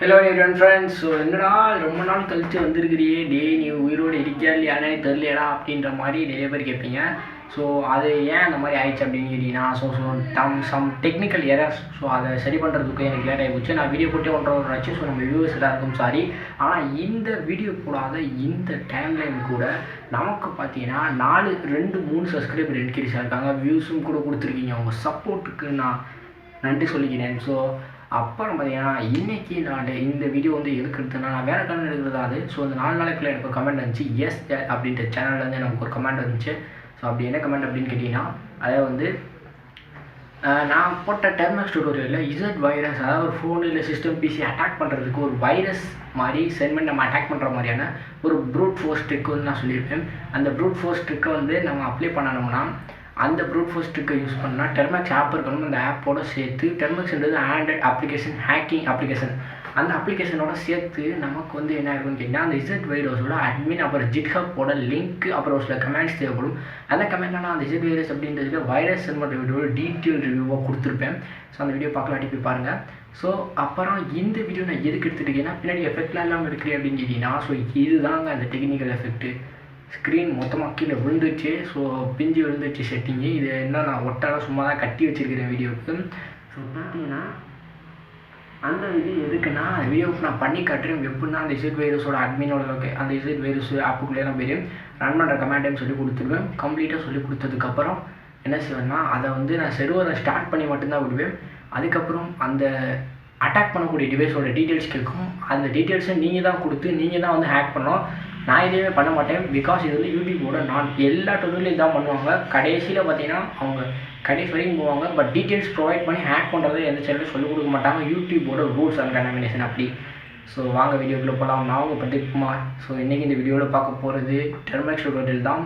Hello everyone friends. So என்னடா ரொம்ப நாள் கழிச்சு வந்திருக்கிறியே நீ உயிரோடு இருக்கியா இல்லையானே தெரியலையடா அப்படின்ற மாதிரி நிறைய பேர் கேட்பீங்க. ஸோ அது ஏன் அந்த மாதிரி ஆயிடுச்சு அப்படின்னு கேட்டிங்கன்னா சம் டெக்னிக்கல் எரர்ஸ். ஸோ அதை சரி பண்ணுறதுக்கு எனக்கு லேட் ஆகிடுச்சு. நான் வீடியோ போட்டு 1.5 ஆச்சு. ஸோ நம்ம வியூவர்ஸ் எல்லாருக்கும் சாரி. ஆனால் இந்த வீடியோ போடாத இந்த டைம்லைன் கூட நமக்கு பார்த்தீங்கன்னா 2-3 சப்ஸ்கிரைபர் இன்க்ரீஸ் ஆகிருக்காங்க. வியூஸும் கூட கொடுத்துருக்கீங்க. உங்கள் சப்போர்ட்டுக்கு நான் நன்றி சொல்லிக்கிறேன். ஸோ அப்புறம் பார்த்தீங்கன்னா இன்றைக்கி நான் இந்த வீடியோ வந்து எடுக்கிறதுனா நான் வேறு கமெண்ட் எடுக்கிறதா அது. ஸோ அந்த 4 நாளைக்குள்ளே எனக்கு ஒரு கமெண்ட் வந்துச்சு. எஸ் அப்படின்ற சேனல்லேருந்து எனக்கு ஒரு கமெண்ட் வந்துச்சு. ஸோ அப்படி என்ன கமெண்ட் அப்படின்னு கேட்டிங்கன்னா, அதை வந்து நான் போட்ட டெர்மக்ஸ் டியூட்டோரியலில் ZVirus, அதாவது ஒரு ஃபோன் இல்லை சிஸ்டம் பிசி அட்டாக் பண்ணுறதுக்கு ஒரு வைரஸ் மாதிரி சென்ட் பண்ணி நம்ம அட்டாக் பண்ணுற மாதிரியான ஒரு ப்ரூட் ஃபோர்ஸ் ட்ரிக் வந்து நான் சொல்லியிருப்பேன். அந்த ப்ரூட் ஃபோர்ஸ் ட்ரிக்கை வந்து நம்ம அப்ளை பண்ணணும்னா அந்த ப்ரூட் ஃபோர்ஸ் ட்ரிக்கை யூஸ் பண்ணால் டெர்மக்ஸ் ஆப் இருக்கணும். அந்த ஆப்போடு சேர்த்து டெர்மக்ஸ்ன்றது ஆண்ட்ராய்ட் அப்ளிகேஷன், ஹேக்கிங் அப்ளிகேஷன். அந்த அப்ளிகேஷனோட சேர்த்து நமக்கு வந்து என்ன இருக்குன்னு கேட்டிங்கன்னா, அந்த ZVirusோட அட்மின், அப்புறம் GitHubோட லிங்க், அப்புறம் ஒரு சில கமெண்ட்ஸ் தேவைப்படும். அந்த கமெண்ட்டில் நான் அந்த ZVirus அப்படின்றதுல வைரஸ் சென்ட் வீடியோட டீட்டெயில் ரிவ்யூவாக கொடுத்துருப்பேன். ஸோ அந்த வீடியோ பார்க்கலாம், போய் பாருங்கள். ஸோ அப்புறம் இந்த வீடியோ நான் எதுக்கு எடுத்துகிட்டேன்னா, பின்னாடி எஃபெக்ட்லாம் இல்லாமல் இருக்கிறேன் அப்படின்னு கேட்டிங்கன்னா, ஸோ இதுதாங்க அந்த டெக்னிக்கல் எஃபெக்ட்டு. ஸ்க்ரீன் மொத்தமாக கீழே விழுந்துச்சு. ஸோ பிஞ்சு விழுந்துச்சு செட்டிங்கு. இது என்ன நான் ஒட்டாலாம் சும்மா தான் கட்டி வச்சுருக்கிறேன் வீடியோவுக்கு. ஸோ பார்த்தீங்கன்னா அந்த இது எதுக்குன்னா, வீடியோவுக்கு நான் பண்ணி காட்டுறேன். எப்படின்னா அந்த ZVirusோட அட்மினோட அந்த ZVirus ஆப்புக்குள்ளே நான் போய் ரன் பண்ணுற கமெண்ட்டையும் சொல்லி கொடுத்துருவேன். கம்ப்ளீட்டாக சொல்லி கொடுத்ததுக்கப்புறம் என்ன செய்வேன்னா, அதை வந்து நான் செர்வரை ஸ்டார்ட் பண்ணி மட்டும்தான் விடுவேன். அதுக்கப்புறம் அந்த அட்டாக் பண்ணக்கூடிய டிவைஸோட டீட்டெயில்ஸ் கேட்கும். அந்த டீட்டெயில்ஸை நீங்கள் தான் கொடுத்து நீங்கள் தான் வந்து ஹேக் பண்ணோம். நான் எதுவுமே பண்ண மாட்டேன். பிகாஸ் இது வந்து யூடியூபோட நான் எல்லா டூர்லையும் இதான் பண்ணுவாங்க. கடைசியில் பார்த்தீங்கன்னா அவங்க கடைசி வரைக்கும் போவாங்க. பட் டீட்டெயில்ஸ் ப்ரொவைட் பண்ணி ஹேக் பண்ணுறதை எந்த சேனலும் சொல்லிக் கொடுக்க மாட்டாங்க. யூடியூபோட ரூல்ஸ் அண்ட் கண்டாமினேஷன் அப்படி. ஸோ வாங்க வீடியோக்குள்ளே போகலாம். நான் உங்கள் பிரதீப்குமார். ஸோ இன்றைக்கி இந்த வீடியோவில் பார்க்க போகிறது டெர்மக்ஸ் டியூட்டோரியல் தான்.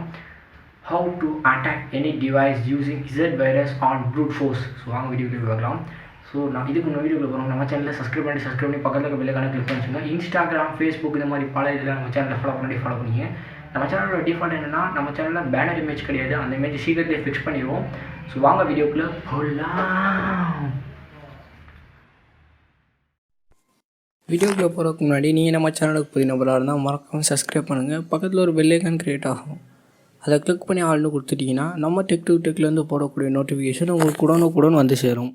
How to attack any device using ZVirus on fruit force. So வாங்க வீடியோக்குள்ளே பார்க்கலாம். ஸோ நான் இதுக்கு இன்னும் வீடியோவில் போகிறோம். நம்ம சேனலில் சப்ஸ்கிரைப் பண்ணி பக்கத்தில் இருக்க பெல்லைக்கான கிளிக் பண்ணிச்சுங்க. இன்ஸ்டாகிராம், ஃபேஸ்புக் இந்த மாதிரி பல இதில் நம்ம சேனலில் ஃபாலோ பண்ணிங்க. நம்ம சேனலோட டிஃபால்ட் என்னென்னா, நம்ம சேனலில் பேனர் இமேஜ் கிடையாது. அந்த இமேஜ் சீக்கிரத்திலே ஃபிக்ஸ் பண்ணிடுவோம். ஸோ வாங்க வீடியோக்குள்ளே போகலாம். வீடியோக்குள்ளே போகிறதுக்கு முன்னாடி நீங்கள் நம்ம சேனலுக்கு புதிய நபராக இருந்தால் மறக்காமல் சப்ஸ்கிரைப் பண்ணுங்கள். பக்கத்தில் ஒரு பெல்லைக்கான் க்ரியேட் ஆகும். அதை கிளிக் பண்ணி ஆள்னு கொடுத்துட்டிங்கன்னா நம்ம டெக்லேருந்து போடக்கூடிய நோட்டிஃபிகேஷன் உங்களுக்கு உடனுக்குடன் வந்து சேரும்.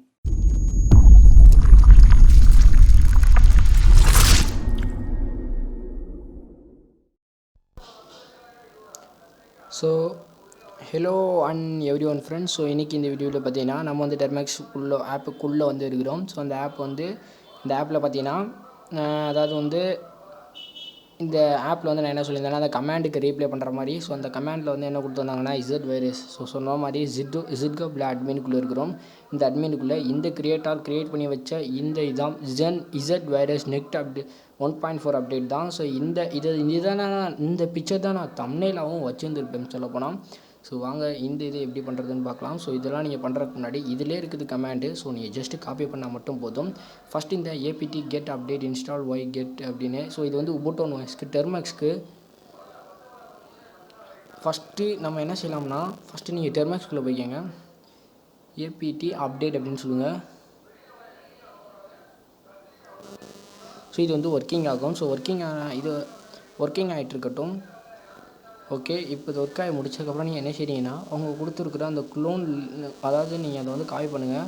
So hello and every one friends. So இன்றைக்கி இந்த வீடியோவில் பார்த்தீங்கன்னா நம்ம வந்து டெர்மக்ஸ் ஆப்புக்குள்ளே வந்து இருக்கிறோம். ஸோ அந்த ஆப்பில் பார்த்தீங்கன்னா அதாவது வந்து இந்த ஆப்பில் வந்து நான் என்ன சொல்லியிருந்தேன்னா, அந்த கமாண்டுக்கு ரீப்ளே பண்ணுற மாதிரி. ஸோ அந்த கமாண்டில் வந்து என்ன கொடுத்துருந்தாங்கன்னா ZVirus. ஸோ சொன்ன மாதிரி ஜிட்கப்பில் அட்மினுக்குள்ளே இருக்கிறோம். இந்த அட்மினுக்குள்ளே இந்த கிரியேட் பண்ணி வச்ச இந்த இதான் ZVirus நெக்ட் அப்டேட் 1.4 அப்டேட் தான். ஸோ இந்த பிக்சர் தான் நான் தம்ப்நெயிலாகவும் வச்சுருந்துருப்பேன் சொல்லப்போனால். ஸோ வாங்க இந்த இது எப்படி பண்ணுறதுன்னு பார்க்கலாம். ஸோ இதெல்லாம் நீங்கள் பண்ணுறதுக்கு முன்னாடி இதிலே இருக்குது கமாண்டு. ஸோ நீங்கள் ஜஸ்ட்டு காப்பி பண்ணால் மட்டும் போதும். ஃபஸ்ட் இந்த apt get update install get அப்படின்னு. ஸோ இது வந்து உபுண்டு OSக்கு டெர்மக்ஸ்க்கு ஃபஸ்ட்டு நம்ம என்ன செய்யலாம்னா, ஃபஸ்ட்டு நீங்கள் டெர்மக்ஸ்குள்ளே போய்க்கங்க. apt update அப்படின்னு சொல்லுங்கள். ஸோ இது வந்து ஒர்க்கிங் ஆகும். ஸோ ஒர்க்கிங் ஆகிட்டு இருக்கட்டும். ஓகே, இப்போ இது ஒர்க் ஆகி முடிச்சதுக்கப்புறம் நீங்கள் என்ன செய்றீங்கன்னா, அவங்க கொடுத்துருக்குற அந்த க்ளோன், அதாவது நீங்கள் அதை வந்து காப்பி பண்ணுங்கள்.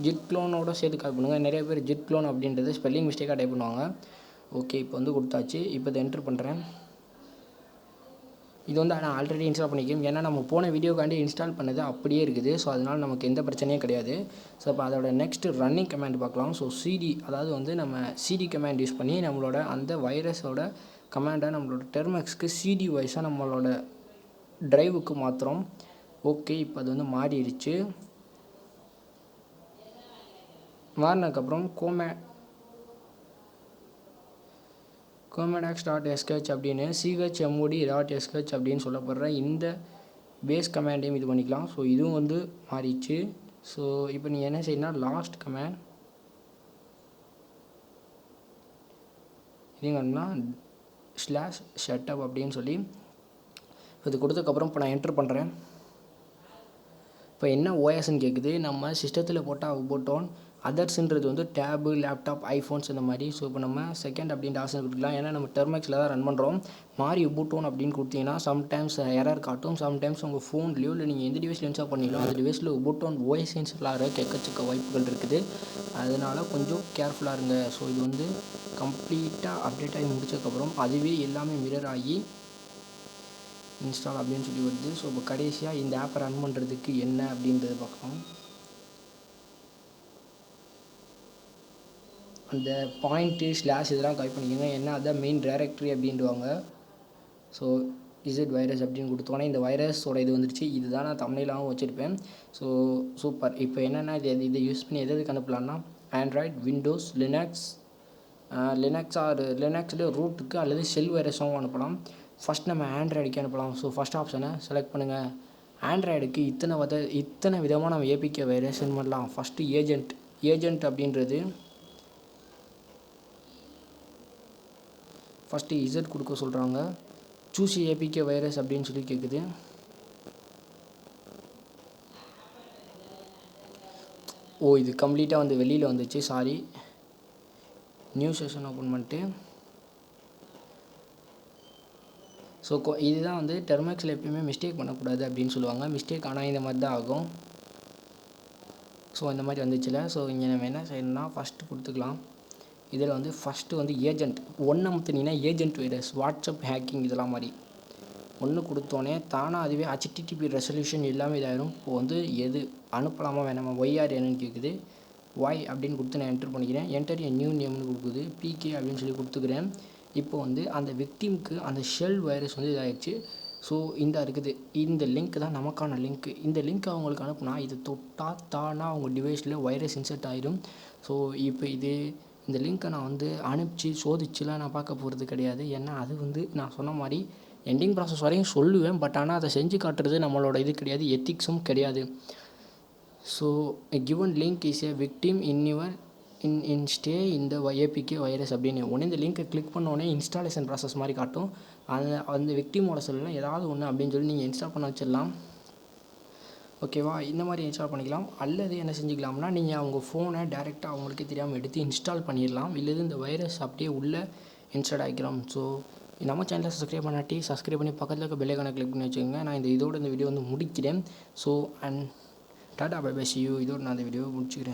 ஜிட் க்ளோனோட சேர்த்து காப்பி பண்ணுங்கள். நிறைய பேர் ஜிட் க்ளோன் அப்படின்றது ஸ்பெல்லிங் மிஸ்டேக்காக டைப் பண்ணுவாங்க. ஓகே, இப்போ வந்து கொடுத்தாச்சு. இப்போ இதை என்ட்ரு பண்ணுறேன். இது வந்து நான் ஆல்ரெடி இன்ஸ்டால் பண்ணிக்கிறேன். ஏன்னா நம்ம போன வீடியோக்காண்டி இன்ஸ்டால் பண்ணது அப்படியே இருக்குது. ஸோ அதனால் நமக்கு எந்த பிரச்சனையும் கிடையாது. ஸோ இப்போ அதோட நெக்ஸ்ட்டு ரன்னிங் கமாண்ட் பார்க்கலாம். ஸோ அதாவது வந்து நம்ம சிடி கமாண்ட் யூஸ் பண்ணி நம்மளோட அந்த வைரஸோட கமாண்டை நம்மளோட டெர்மக்ஸ்க்கு சிடி வைஸாக நம்மளோட ட்ரைவுக்கு மாற்றுறோம். ஓகே, இப்போ அது வந்து மாறிடுச்சு. மாறினதுக்கப்புறம் comodax.sh அப்படின்னு chmod.sh அப்படின்னு சொல்லப்படுற இந்த பேஸ் கமாண்டையும் இது பண்ணிக்கலாம். ஸோ இதுவும் வந்து மாறிடுச்சு. ஸோ இப்போ நீங்கள் என்ன செய்யணும்னா, லாஸ்ட் கமாண்ட் இதுங்கன்னா /setup அப்படின்னு சொல்லி இது கொடுத்ததுக்கப்புறம் இப்போ நான் என்ட்ரு பண்ணுறேன். இப்போ என்ன ஓஎஸ்ன்னு கேட்குது. நம்ம சிஸ்டத்தில் போட்டால் உபுண்டோன், அதர்ஸ்ன்றது வந்து டேபு, லேப்டாப், ஐஃபோன்ஸ் இந்த மாதிரி. ஸோ இப்போ நம்ம செகண்ட் அப்படின்ற ஆப்ஷன் கொடுக்கலாம். ஏன்னா நம்ம டெர்மெக்ஸில் தான் ரன் பண்ணுறோம். மாறி உபுண்டோன் அப்படின்னு கொடுத்தீங்கன்னா சம்டைம்ஸ் எரர் காட்டும். சம்டைம்ஸ் உங்கள் ஃபோன்லேயோ இல்லை நீங்கள் எந்த டிவைஸில் இன்ஸ்டால் பண்ணீங்களோ அந்த டிவைஸில் உபுண்டோன் ஓஎஸ் இன்ஸ்டால் ஆகிற எக்கச்சக்க வாய்ப்புகள் இருக்குது. அதனால் கொஞ்சம் கேர்ஃபுல்லாக இருங்க. ஸோ இது வந்து கம்ப்ளீட்டாக அப்டேட் ஆகி முடிச்சதுக்கப்புறம் அதுவே எல்லாமே மிரர் ஆகி இன்ஸ்டால் அப்படின்னு சொல்லி வருது. ஸோ இப்போ கடைசியாக இந்த ஆப்பை ரன் பண்ணுறதுக்கு என்ன அப்படின்றத பார்க்கலாம். அந்த பாயிண்ட்டு ஸ்லாஷ் இதெல்லாம் காப்பி பண்ணிக்கோங்க. ஏன்னா அதான் மெயின் டைரக்டரி அப்படின்வாங்க. ஸோ ZVirus அப்படின்னு கொடுத்தோன்னே இந்த வைரஸோட இது வந்துடுச்சு. இதுதான் நான் தமிழ்லாகவும் வச்சுருப்பேன். So super. இப்போ என்னென்னா இதை யூஸ் பண்ணி எதுக்கு அனுப்பலான்னா ஆண்ட்ராய்ட், விண்டோஸ், லினக்ஸில் ரூட்டுக்கு அல்லது ஷெல் வைரஸும் அனுப்பலாம். ஃபஸ்ட் நம்ம ஆண்ட்ராய்டுக்கு அனுப்பலாம். ஸோ ஃபஸ்ட் ஆப்ஷனை செலக்ட் பண்ணுங்கள். ஆண்ட்ராய்டுக்கு இத்தனை விதமாக நம்ம ஏபிகே வைரஸ் சென்ட் பண்ணலாம். ஃபஸ்ட்டு ஏஜென்ட் அப்படின்றது ஃபஸ்ட்டு இசட் கொடுக்க சொல்கிறாங்க. சூஸ் ஏபிகே வைரஸ் அப்படின்னு சொல்லி கேட்குது. இது கம்ப்ளீட்டாக வந்து வெளியில் வந்துச்சு. சாரி, நியூ செஷன் ஓப்பன் பண்ணிட்டு. ஸோ இதுதான் வந்து டெர்மெக்ஸில் எப்பயுமே மிஸ்டேக் பண்ணக்கூடாது அப்படின்னு சொல்லுவாங்க. மிஸ்டேக் ஆனால் இந்த மாதிரி தான் ஆகும். ஸோ இந்த மாதிரி வந்துச்சுல. ஸோ இங்கே நம்ம என்ன செய்யணும்னா ஃபஸ்ட்டு கொடுத்துக்கலாம். இதில் வந்து ஃபஸ்ட்டு வந்து ஏஜென்ட் ஒன்று அமுத்துனீங்கன்னா ஏஜென்ட் வைரஸ், வாட்ஸ்அப் ஹேக்கிங் இதெல்லாம் மாதிரி ஒன்று கொடுத்தோன்னே தானாக அதுவே HTTP ரெசல்யூஷன் எல்லாமே இதாகிடும். இப்போ வந்து எது அனுப்பலாமா வேணாமா, ஒய்ஆர் என்னன்னு கேட்குது. ஒய் அப்படின்னு கொடுத்து நான் என்டர் பண்ணிக்கிறேன். என்டர் எ நியூ நேம்னு கொடுக்குது. பிகே அப்படின்னு சொல்லி கொடுத்துக்கிறேன். இப்போ வந்து அந்த விக்டிமுக்கு அந்த ஷெல் வைரஸ் வந்து இதாகிடுச்சு. ஸோ இந்த இருக்குது, இந்த லிங்க் தான் நமக்கான லிங்க்கு. இந்த லிங்க் அவங்களுக்கு அனுப்புனா இது தொட்டால் தானாக அவங்க டிவைஸில் வைரஸ் இன்சர்ட் ஆகிடும். ஸோ இப்போ இந்த லிங்க்கை நான் வந்து அனுப்பிச்சு சோதிச்சுலாம் நான் பார்க்க போகிறது கிடையாது. ஏன்னா அது வந்து நான் சொன்ன மாதிரி எண்டிங் ப்ராசஸ் வரையும் சொல்லுவேன். பட் ஆனால் அதை செஞ்சு காட்டுறது நம்மளோட இது கிடையாது, எத்திக்ஸும் கிடையாது. So given link is a victim in stay இந்த ஏபிகே வைரஸ் அப்படின்னு உடனே இந்த லிங்க்கை கிளிக் பண்ணோடனே இன்ஸ்டாலேஷன் ப்ராசஸ் மாதிரி காட்டும். அந்த விக்டிமோட சொல்லலாம் ஏதாவது ஒன்று அப்படின்னு சொல்லி நீங்கள் இன்ஸ்டால் பண்ண வச்சிடலாம். ஓகேவா, இந்த மாதிரி இன்ஸ்டால் பண்ணிக்கலாம். அல்லது என்ன செஞ்சுக்கலாம்னா நீங்கள் அவங்க ஃபோனை டேரெக்டாக அவங்களுக்கே தெரியாமல் எடுத்து இன்ஸ்டால் பண்ணிடலாம். இல்லது இந்த வைரஸ் அப்படியே உள்ளே இன்ஸ்டால் ஆகிக்கலாம். ஸோ நம்ம சேனலை சப்ஸ்கிரைப் பண்ணி பக்கத்தில் இருக்க பெல் ஐகானை கிளிக் பண்ணி வச்சுக்கோங்க. நான் இந்த வீடியோ வந்து முடிக்கிறேன். So and tata bye bye, see you. இதோட நான் இந்த வீடியோவை முடிச்சுக்கிறேன்.